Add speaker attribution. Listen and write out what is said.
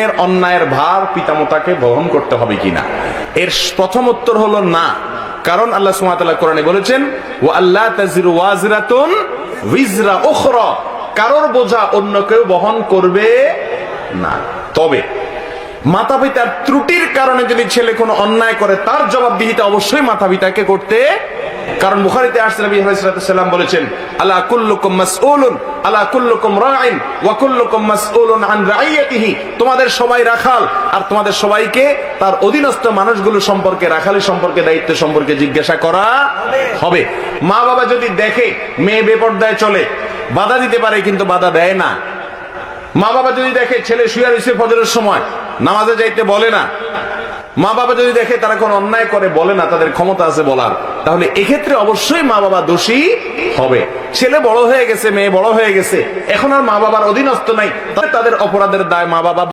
Speaker 1: এর অন্যায়ের ভার পিতামাতাকে বহন করতে হবে কিনা? এর প্রথম উত্তর হলো না। কারণ আল্লাহ সুবহানাহু ওয়া তাআলা কোরআনে বলেছেন, ওয়া আল্লা তাজিরু ওয়াজিরাতুন উযরা উখরা, কারোর বোঝা অন্য কেউ বহন করবে না। তবে মাতা পিতার ত্রুটির কারণে যদি ছেলে কোনো অন্যায় করে, তার জবাবদিহিতা অবশ্যই মাতা পিতাকে করতে। কারণ বুখারীতে আসছে, নবী আলাইহিস সালাম বলেছেন, আলা কুল্লুকুম মাসউলুন আলা কুল্লুকুম রাঈন ওয়া কুল্লুকুম মাসউলুন আন রাইয়াতিহি, তোমাদের সবাই রাখাল আর তোমাদের সবাইকে তার অধীনস্থ মানুষগুলো সম্পর্কে, রাখালি সম্পর্কে, দায়িত্ব সম্পর্কে জিজ্ঞাসা করা হবে। মা বাবা যদি দেখে মেয়ে বেপরদায় চলে, বাধা দিতে পারে কিন্তু বাধা দেয় না। মা বাবা যদি দেখে ছেলে শুয়ে রয়েছে ফজরের সময়, নামাজে যাইতে বলে না, মা বাবা যদি দেখে তারা কোন অন্যায় করে, বলে না, তাদের ক্ষমতা আছে বলার, তাহলে এক্ষেত্রে অবশ্যই মা বাবা দোষী হবে। ছেলে বড় হয়ে গেছে, মেয়ে বড় হয়ে গেছে, এখন আর মা বাবার অধীনস্থ নাই, তাদের অপরাধের দায় মা বাবা